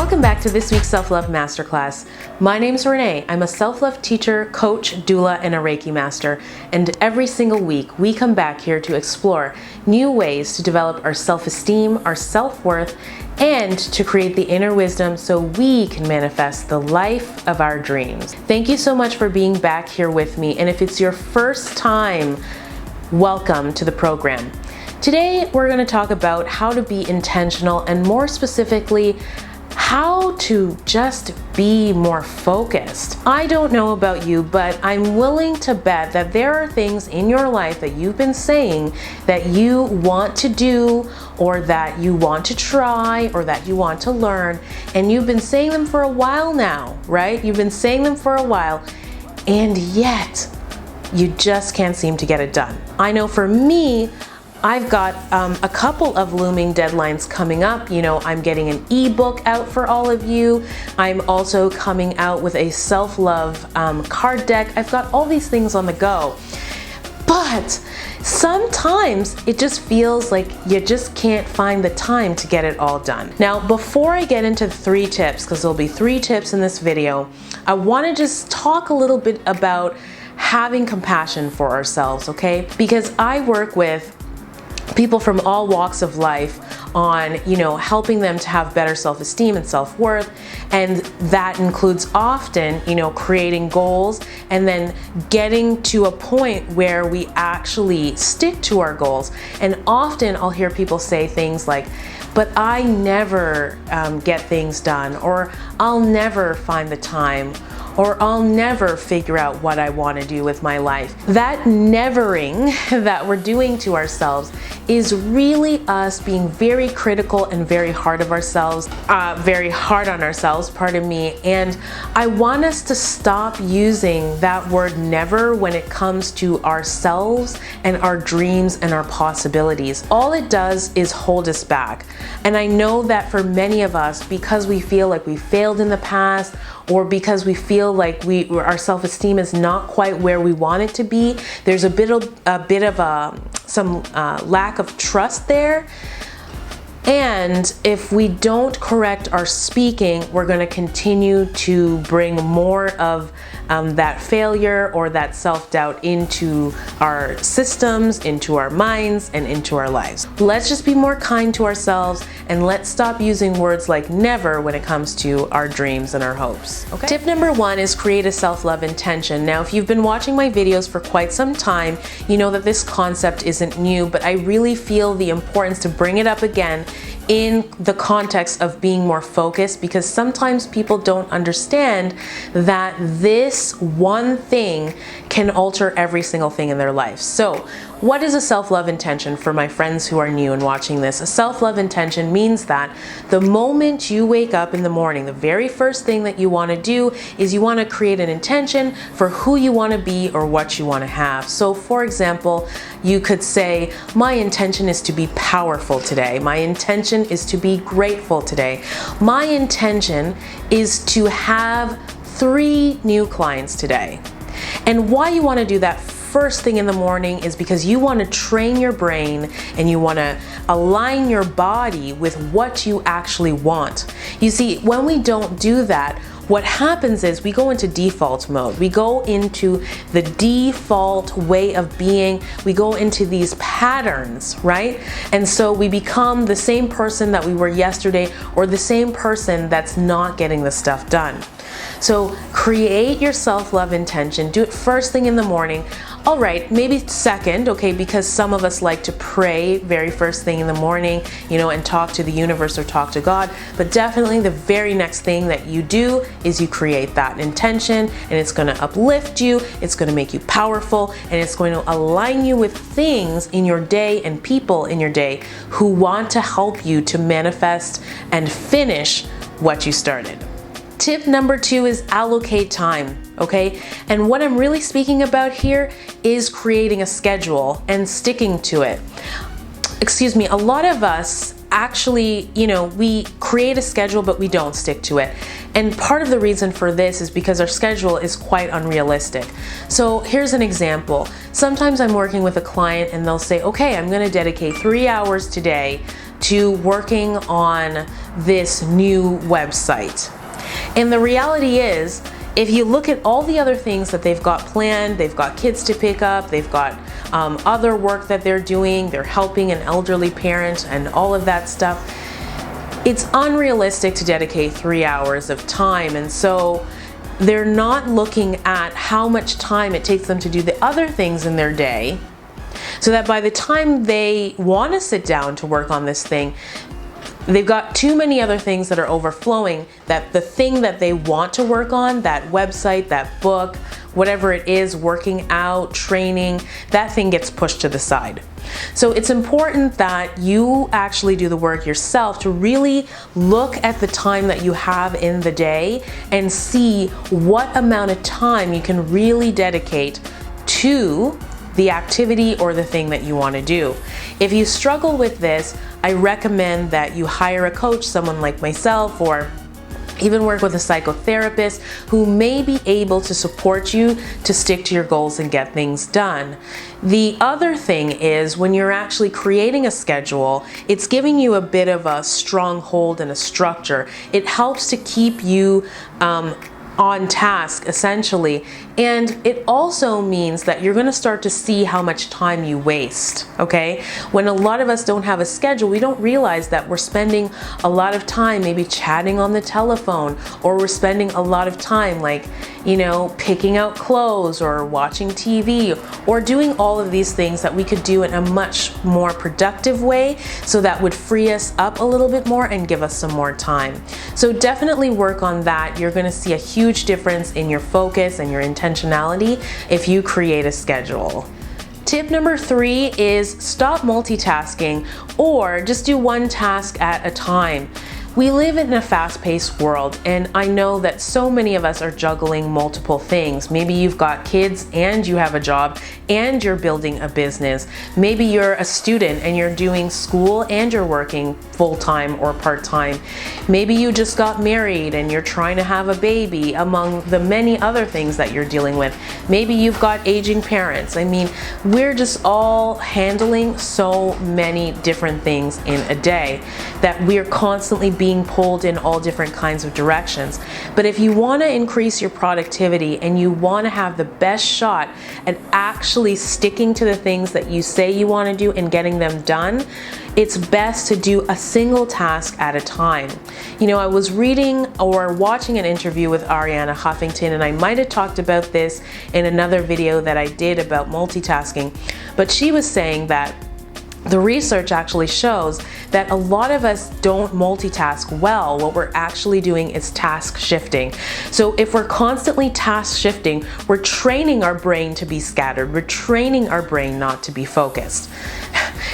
Welcome back to this week's Self-Love Masterclass. My name's Renee. I'm a self-love teacher, coach, doula, and a Reiki master. And every single week, we come back here to explore new ways to develop our self-esteem, our self-worth, and to create the inner wisdom so we can manifest the life of our dreams. Thank you so much for being back here with me. And if it's your first time, welcome to the program. Today, we're going to talk about how to be intentional and more specifically, how to just be more focused. I don't know about you, but I'm willing to bet that there are things in your life that you've been saying that you want to do, or that you want to try, or that you want to learn, and you've been saying them for a while now, right? You've been saying them for a while, and yet you just can't seem to get it done. I know for me, I've got a couple of looming deadlines coming up. You know, I'm getting an ebook out for all of you. I'm also coming out with a self-love card deck. I've got all these things on the go. But sometimes it just feels like you just can't find the time to get it all done. Now, before I get into the 3 tips, because there'll be 3 tips in this video, I want to just talk a little bit about having compassion for ourselves, okay? Because I work with people from all walks of life on, helping them to have better self-esteem and self-worth. And that includes often, creating goals and then getting to a point where we actually stick to our goals. And often I'll hear people say things like, but I never get things done, or I'll never find the time, or I'll never figure out what I want to do with my life. That nevering that we're doing to ourselves is really us being very critical and very hard on ourselves, pardon me. And I want us to stop using that word never when it comes to ourselves and our dreams and our possibilities. All it does is hold us back. And I know that for many of us, because we feel like we failed in the past, or because we feel like our self-esteem is not quite where we want it to be, there's a bit of some lack of trust there. And if we don't correct our speaking, we're going to continue to bring more of that failure or that self-doubt into our systems, into our minds, and into our lives. Let's just be more kind to ourselves, and let's stop using words like never when it comes to our dreams and our hopes. Okay? Tip number 1 is create a self-love intention. Now, if you've been watching my videos for quite some time, you know that this concept isn't new, but I really feel the importance to bring it up again in the context of being more focused, because sometimes people don't understand that this one thing can alter every single thing in their life. So, what is a self-love intention for my friends who are new and watching this? A self-love intention means that the moment you wake up in the morning, the very first thing that you want to do is you want to create an intention for who you want to be or what you want to have. So, for example, you could say, my intention is to be powerful today. My intention is to be grateful today. My intention is to have 3 new clients today. And why you want to do that first thing in the morning is because you want to train your brain and you want to align your body with what you actually want. You see, when we don't do that, what happens is we go into default mode. We go into the default way of being. We go into these patterns, right? And so we become the same person that we were yesterday, or the same person that's not getting the stuff done. So create your self-love intention. Do it first thing in the morning. All right, maybe second, okay, because some of us like to pray very first thing in the morning, and talk to the universe or talk to God. But definitely the very next thing that you do is you create that intention, and it's going to uplift you, it's going to make you powerful, and it's going to align you with things in your day and people in your day who want to help you to manifest and finish what you started. Tip number 2 is allocate time, okay? And what I'm really speaking about here is creating a schedule and sticking to it. Excuse me, a lot of us actually, we create a schedule, but we don't stick to it. And part of the reason for this is because our schedule is quite unrealistic. So here's an example. Sometimes I'm working with a client and they'll say, okay, I'm going to dedicate 3 hours today to working on this new website. And the reality is, if you look at all the other things that they've got planned, they've got kids to pick up, they've got other work that they're doing, they're helping an elderly parent and all of that stuff, it's unrealistic to dedicate 3 hours of time. And so they're not looking at how much time it takes them to do the other things in their day, so that by the time they want to sit down to work on this thing, they've got too many other things that are overflowing, that the thing that they want to work on, that website, that book, whatever it is, working out, training, that thing gets pushed to the side. So it's important that you actually do the work yourself to really look at the time that you have in the day and see what amount of time you can really dedicate to the activity or the thing that you want to do. If you struggle with this, I recommend that you hire a coach, someone like myself, or even work with a psychotherapist who may be able to support you to stick to your goals and get things done. The other thing is, when you're actually creating a schedule, it's giving you a bit of a stronghold and a structure. It helps to keep you on task, essentially. And it also means that you're going to start to see how much time you waste, okay? When a lot of us don't have a schedule, we don't realize that we're spending a lot of time maybe chatting on the telephone, or we're spending a lot of time, like, you know, picking out clothes or watching TV, or doing all of these things that we could do in a much more productive way, so that would free us up a little bit more and give us some more time. So definitely work on that. You're going to see a huge difference in your focus and your intentionality if you create a schedule. Tip number 3 is stop multitasking, or just do one task at a time. We live in a fast-paced world, and I know that so many of us are juggling multiple things. Maybe you've got kids and you have a job and you're building a business. Maybe you're a student and you're doing school and you're working full-time or part-time. Maybe you just got married and you're trying to have a baby, among the many other things that you're dealing with. Maybe you've got aging parents. I mean, we're just all handling so many different things in a day that we're constantly being pulled in all different kinds of directions. But if you want to increase your productivity and you want to have the best shot at actually sticking to the things that you say you want to do and getting them done, it's best to do a single task at a time. You know, I was reading or watching an interview with Arianna Huffington, and I might have talked about this in another video that I did about multitasking, but she was saying that the research actually shows that a lot of us don't multitask well. What we're actually doing is task shifting. So if we're constantly task shifting, we're training our brain to be scattered. We're training our brain not to be focused.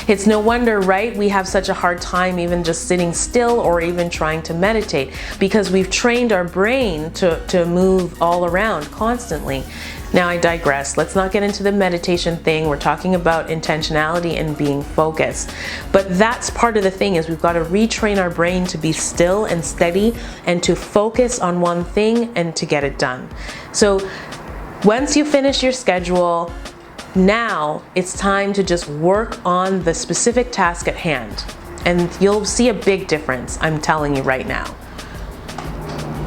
It's no wonder, right? We have such a hard time even just sitting still or even trying to meditate, because we've trained our brain to move all around constantly. Now I digress. Let's not get into the meditation thing. We're talking about intentionality and being focused. But that's part of the thing, is we've got to retrain our brain to be still and steady and to focus on one thing and to get it done. So once you finish your schedule, now it's time to just work on the specific task at hand. And you'll see a big difference, I'm telling you right now.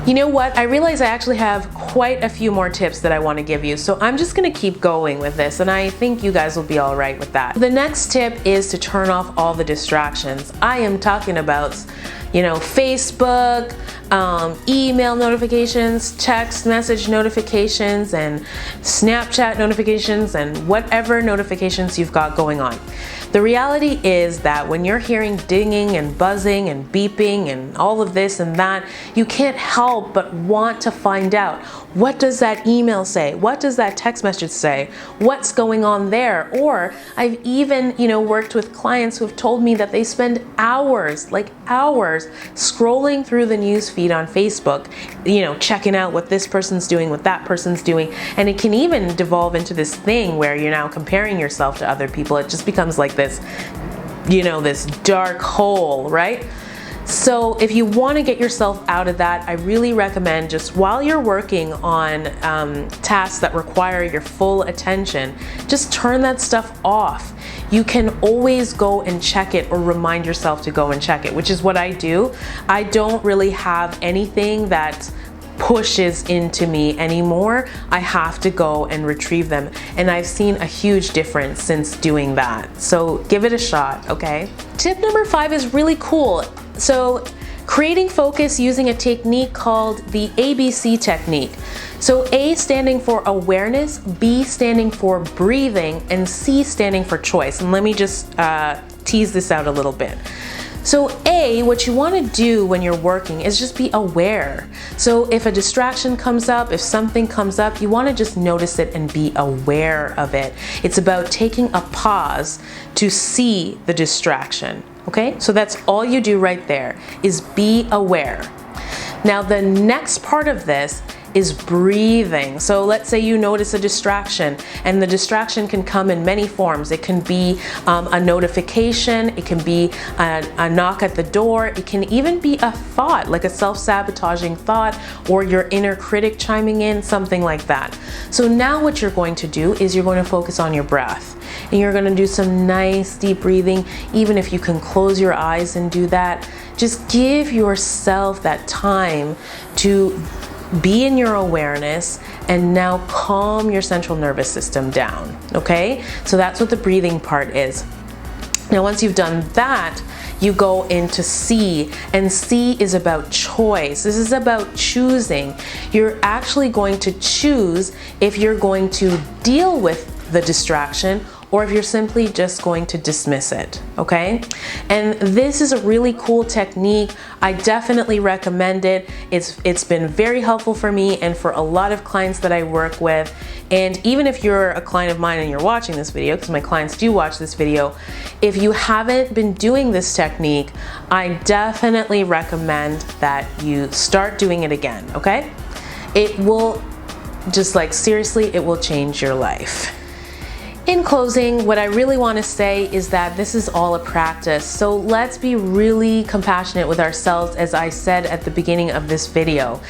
You know what? I realize I actually have quite a few more tips that I want to give you, so I'm just going to keep going with this, and I think you guys will be all right with that. The next tip is to turn off all the distractions. I am talking about, you know, Facebook, email notifications, text message notifications, and Snapchat notifications, and whatever notifications you've got going on. The reality is that when you're hearing dinging and buzzing and beeping and all of this and that, you can't help but want to find out, what does that email say? What does that text message say? What's going on there? Or I've even, you know, worked with clients who have told me that they spend hours, like hours, scrolling through the news feed on Facebook, you know, checking out what this person's doing, what that person's doing. And it can even devolve into this thing where you're now comparing yourself to other people. It just becomes like this, you know, this dark hole, right? So if you want to get yourself out of that, I really recommend just while you're working on tasks that require your full attention, just turn that stuff off. You can always go and check it or remind yourself to go and check it, which is what I do. I don't really have anything that pushes into me anymore. I have to go and retrieve them, and I've seen a huge difference since doing that. So give it a shot, okay? Tip number 5 is really cool. So creating focus using a technique called the ABC technique. So A standing for awareness, B standing for breathing, and C standing for choice. And let me just tease this out a little bit. So A, what you want to do when you're working is just be aware. So if a distraction comes up, if something comes up, you want to just notice it and be aware of it. It's about taking a pause to see the distraction. Okay, so that's all you do right there, is be aware. Now the next part of this is breathing. So let's say you notice a distraction, and the distraction can come in many forms. It can be a notification, it can be a knock at the door, it can even be a thought, like a self-sabotaging thought, or your inner critic chiming in, something like that. So now what you're going to do is you're going to focus on your breath. And you're going to do some nice deep breathing. Even if you can close your eyes and do that, just give yourself that time to be in your awareness and now calm your central nervous system down, okay? So that's what the breathing part is. Now once you've done that, you go into C, and C is about choice. This is about choosing. You're actually going to choose if you're going to deal with the distraction or if you're simply just going to dismiss it, okay? And this is a really cool technique. I definitely recommend it. It's been very helpful for me and for a lot of clients that I work with. And even if you're a client of mine and you're watching this video, because my clients do watch this video, if you haven't been doing this technique, I definitely recommend that you start doing it again, okay? It will, just like seriously, it will change your life. In closing, what I really want to say is that this is all a practice. So let's be really compassionate with ourselves, as I said at the beginning of this video.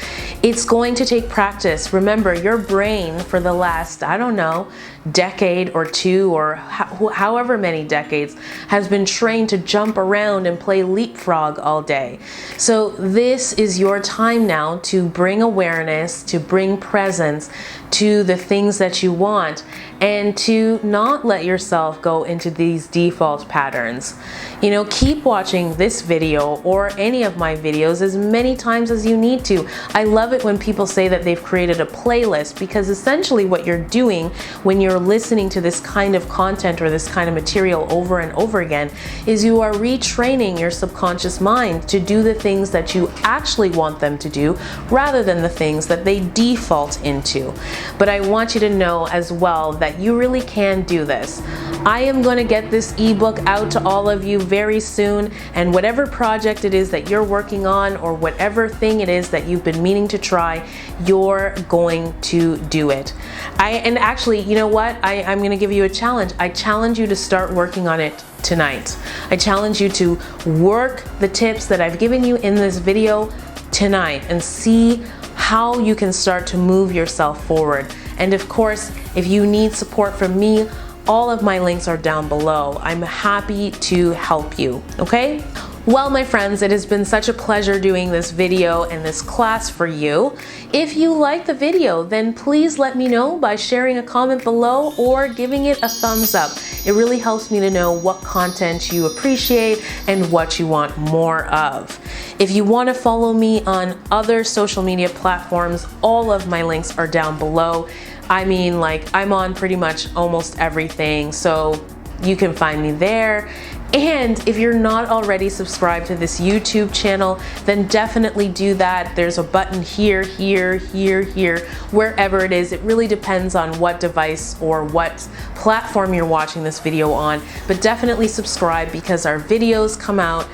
It's going to take practice. Remember, your brain for the last, I don't know, decade or two, or however many decades, has been trained to jump around and play leapfrog all day. So this is your time now to bring awareness, to bring presence to the things that you want, and to not let yourself go into these default patterns. You know, keep watching this video or any of my videos as many times as you need to. I love it when people say that they've created a playlist, because essentially what you're doing when you're listening to this kind of content or this kind of material over and over again is you are retraining your subconscious mind to do the things that you actually want them to do rather than the things that they default into. But I want you to know as well that you really can do this. I am going to get this ebook out to all of you very soon, and whatever project it is that you're working on or whatever thing it is that you've been meaning to try, you're going to do it. And actually, you know what? I'm going to give you a challenge. I challenge you to start working on it tonight. I challenge you to work the tips that I've given you in this video tonight and see how you can start to move yourself forward. And of course, if you need support from me, all of my links are down below. I'm happy to help you, okay? Well, my friends, it has been such a pleasure doing this video and this class for you. If you like the video, then please let me know by sharing a comment below or giving it a thumbs up. It really helps me to know what content you appreciate and what you want more of. If you want to follow me on other social media platforms, all of my links are down below. I mean, like, I'm on pretty much almost everything, so you can find me there. And if you're not already subscribed to this YouTube channel, then definitely do that. There's a button here, here, here, here, wherever it is. It really depends on what device or what platform you're watching this video on, but definitely subscribe because our videos come out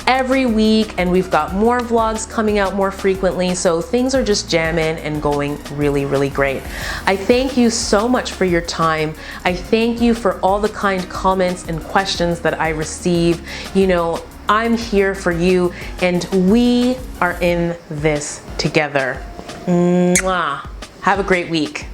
every week and we've got more vlogs coming out more frequently, so things are just jamming and going really, really great. I thank you so much for your time. I thank you for all the kind comments and questions that I receive. You know, I'm here for you, and we are in this together. Mwah. Have a great week.